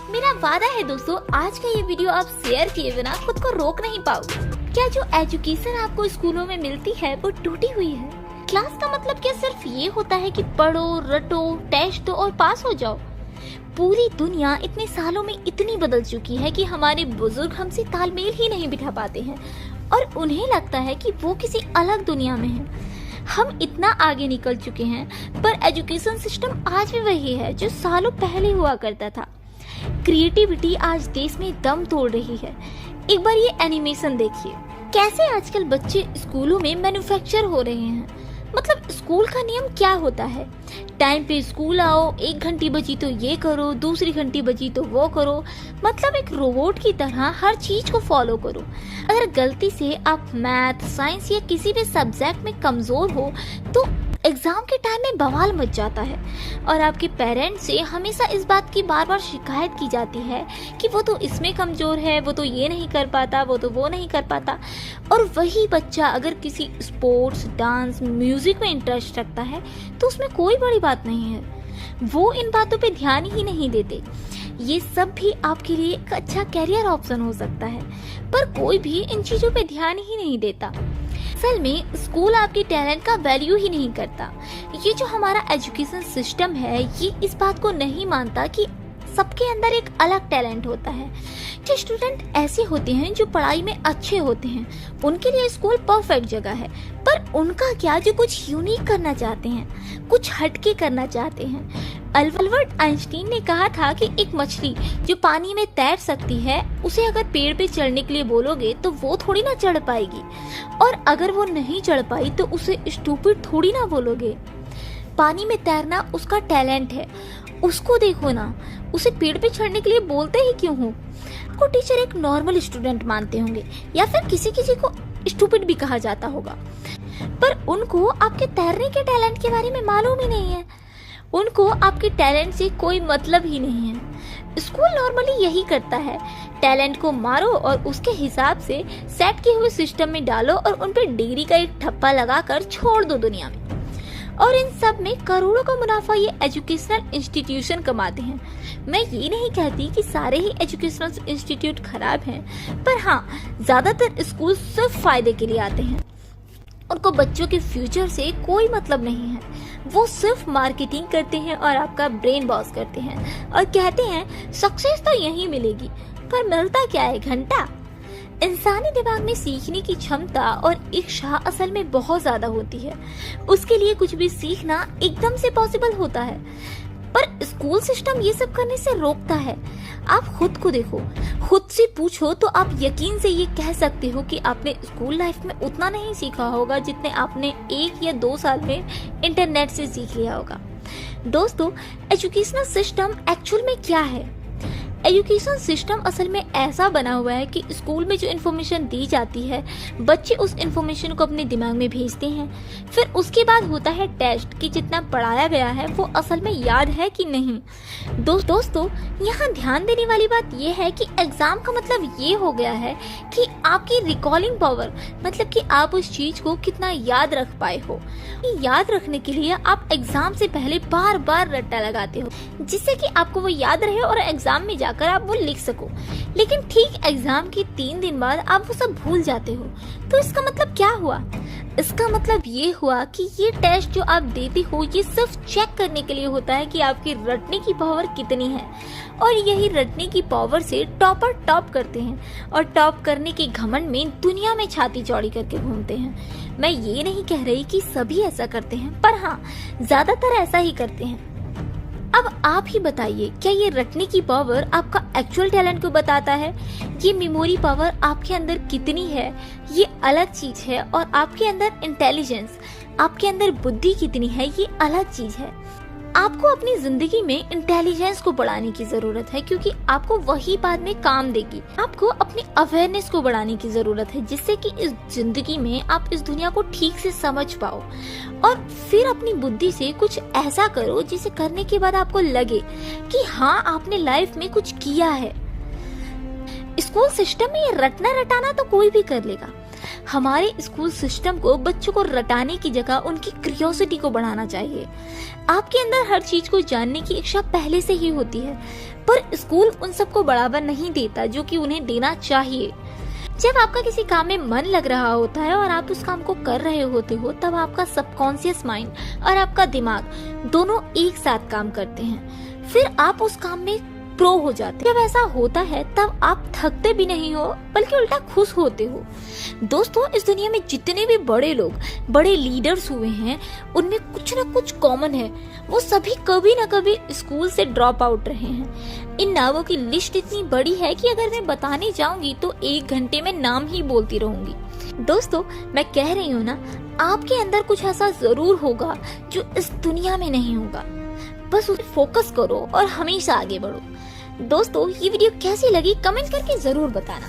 मेरा वादा है दोस्तों, आज का ये वीडियो आप शेयर किए बिना खुद को रोक नहीं पाओगे। क्या जो एजुकेशन आपको स्कूलों में मिलती है वो टूटी हुई है? क्लास का मतलब क्या सिर्फ ये होता है कि पढ़ो, रटो, टेस्ट दो और पास हो जाओ? पूरी दुनिया इतने सालों में इतनी बदल चुकी है कि हमारे बुजुर्ग हमसे तालमेल ही नहीं बिठा पाते हैं और उन्हें लगता है कि वो किसी अलग दुनिया में है। हम इतना आगे निकल चुके हैं पर एजुकेशन सिस्टम आज भी वही है जो सालों पहले हुआ करता था। क्रिएटिविटी आज देश में दम तोड़ रही है। एक बार ये एनिमेशन देखिए, कैसे आजकल बच्चे स्कूलों में मैन्युफैक्चर हो रहे हैं। मतलब स्कूल का नियम क्या होता है? टाइम पे स्कूल आओ, 1 घंटी बची तो ये करो, दूसरी घंटी बची तो वो करो। मतलब एक रोबोट की तरह हर चीज को फॉलो करो। अगर गलती से आप मैथ, साइंस या किसी भी सब्जेक्ट में कमजोर हो तो एग्जाम के टाइम में बवाल मच जाता है और आपके पेरेंट्स से हमेशा इस बात की बार बार शिकायत की जाती है कि वो तो इसमें कमजोर है, वो तो ये नहीं कर पाता, वो तो वो नहीं कर पाता। और वही बच्चा अगर किसी स्पोर्ट्स, डांस, म्यूजिक में इंटरेस्ट रखता है तो उसमें कोई बड़ी बात नहीं है। वो इन बातों पे ध्यान ही नहीं देते। ये सब भी आपके लिए एक अच्छा कैरियर ऑप्शन हो सकता है, पर कोई भी इन चीजों पे ध्यान ही नहीं देता। असल में स्कूल आपके टैलेंट का वैल्यू ही नहीं करता। ये जो हमारा एजुकेशन सिस्टम है ये इस बात को नहीं मानता कि सबके अंदर एक अलग टैलेंट होता है। जो स्टूडेंट ऐसे होते हैं जो पढ़ाई में अच्छे होते हैं, उनके लिए स्कूल परफेक्ट जगह है। पर उनका क्या जो कुछ यूनिक करना चाहते हैं, कुछ हटके करना चाहते हैं। अल्बर्ट आइंस्टीन ने कहा था कि एक मछली जो पानी में तैर सकती है उसे अगर पेड़ पे चढ़ने के लिए बोलोगे तो वो थोड़ी ना चढ़ पाएगी, और अगर वो नहीं चढ़ पाई तो उसे स्टूपिड थोड़ी ना बोलोगे। पानी में तैरना उसका टैलेंट है, उसको देखो ना, उसे पेड़ पे चढ़ने के लिए बोलते ही क्यों हो? को टीचर एक नॉर्मल स्टूडेंट मानते होंगे या फिर किसी किसी को स्टूपिड भी कहा जाता होगा, पर उनको आपके तैरने के टैलेंट के बारे में मालूम ही नहीं है। उनको आपके टैलेंट से कोई मतलब ही नहीं है। स्कूल नॉर्मली यही करता है, टैलेंट को मारो और उसके हिसाब से सेट किए हुए सिस्टम में डालो और उन पर डिग्री का एक ठप्पा लगाकर छोड़ दो दुनिया में। और इन सब में करोड़ों का मुनाफा ये एजुकेशनल इंस्टीट्यूशन कमाते हैं। मैं ये नहीं कहती कि सारे ही एजुकेशनल इंस्टीट्यूट खराब हैं, पर हाँ, ज्यादातर स्कूल सिर्फ फायदे के लिए आते हैं। उनको बच्चों के फ्यूचर से कोई मतलब नहीं है। वो सिर्फ मार्केटिंग करते हैं और आपका ब्रेन वॉश करते हैं और कहते हैं सक्सेस तो यहीं मिलेगी, पर मिलता क्या है? घंटा। इंसानी दिमाग में सीखने की क्षमता और इच्छा असल में बहुत ज्यादा होती है। उसके लिए कुछ भी सीखना एकदम से पॉसिबल होता है, पर स्कूल सिस्टम ये सब करने से रोकता है। आप खुद को देखो, खुद से पूछो तो आप यकीन से ये कह सकते हो कि आपने स्कूल लाइफ में उतना नहीं सीखा होगा जितने आपने 1 या 2 साल में इंटरनेट से सीख लिया होगा। दोस्तों, एजुकेशनल सिस्टम एक्चुअल में क्या है? एजुकेशन सिस्टम असल में ऐसा बना हुआ है कि स्कूल में जो इन्फॉर्मेशन दी जाती है, बच्चे उस इन्फॉर्मेशन को अपने दिमाग में भेजते हैं। फिर उसके बाद होता है टेस्ट कि जितना पढ़ाया गया है वो असल में याद है कि नहीं। दोस्तों, यहाँ ध्यान देने वाली बात यह है कि एग्जाम का मतलब ये हो गया है कि आपकी रिकॉलिंग पावर, मतलब कि आप उस चीज को कितना याद रख पाए हो। याद रखने के लिए आप एग्जाम से पहले बार बार रट्टा लगाते हो जिससे कि आपको वो याद रहे और एग्जाम में जाकर आप वो लिख सको। लेकिन ठीक एग्जाम के 3 दिन बाद आप वो सब भूल जाते हो। तो इसका मतलब क्या हुआ? इसका मतलब ये हुआ कि ये टेस्ट जो आप देते हो ये सिर्फ चेक करने के लिए होता है कि आपकी रटने की पावर कितनी है, और यही रटने की पावर से टॉपर टॉप करते हैं और टॉप करने के घमंड में दुनिया में छाती चौड़ी करके घूमते हैं। मैं ये नहीं कह रही कि सभी ऐसा करते हैं, पर हाँ, ज्यादातर ऐसा ही करते हैं। अब आप ही बताइए, क्या ये रटने की पावर आपका एक्चुअल टैलेंट को बताता है? ये मेमोरी पावर आपके अंदर कितनी है ये अलग चीज है, और आपके अंदर इंटेलिजेंस, आपके अंदर बुद्धि कितनी है ये अलग चीज है। आपको अपनी जिंदगी में इंटेलिजेंस को बढ़ाने की जरूरत है, क्योंकि आपको वही बाद में काम देगी। आपको अपनी अवेयरनेस को बढ़ाने की जरूरत है, जिससे कि इस जिंदगी में आप इस दुनिया को ठीक से समझ पाओ, और फिर अपनी बुद्धि से कुछ ऐसा करो जिसे करने के बाद आपको लगे कि हाँ, आपने लाइफ में कुछ किया है। स्कूल सिस्टम में ये रटना रटाना तो कोई भी कर लेगा। हमारे स्कूल सिस्टम को बच्चों को रटाने की जगह उनकी क्यूरियोसिटी को बढ़ाना चाहिए। आपके अंदर हर चीज को जानने की इच्छा पहले से ही होती है, पर स्कूल उन सबको बढ़ावा नहीं देता जो कि उन्हें देना चाहिए। जब आपका किसी काम में मन लग रहा होता है और आप उस काम को कर रहे होते हो, तब आपका सबकॉन्शियस माइंड और आपका दिमाग दोनों एक साथ काम करते हैं। फिर आप उस काम में प्रो हो जाते हैं। जब ऐसा होता है तब आप थकते भी नहीं हो, बल्कि उल्टा खुश होते हो। दोस्तों, इस दुनिया में जितने भी बड़े लोग, बड़े लीडर्स हुए हैं, उनमें कुछ न कुछ कॉमन है। वो सभी कभी न कभी स्कूल से ड्रॉप आउट रहे हैं। इन नामों की लिस्ट इतनी बड़ी है कि अगर मैं बताने जाऊंगी तो 1 घंटे में नाम ही बोलती रहूंगी। दोस्तों, मैं कह रही हूँ ना, आपके अंदर कुछ ऐसा जरूर होगा जो इस दुनिया में नहीं होगा। बस उस पर फोकस करो और हमेशा आगे बढ़ो। दोस्तों, ये वीडियो कैसी लगी कमेंट करके जरूर बताना।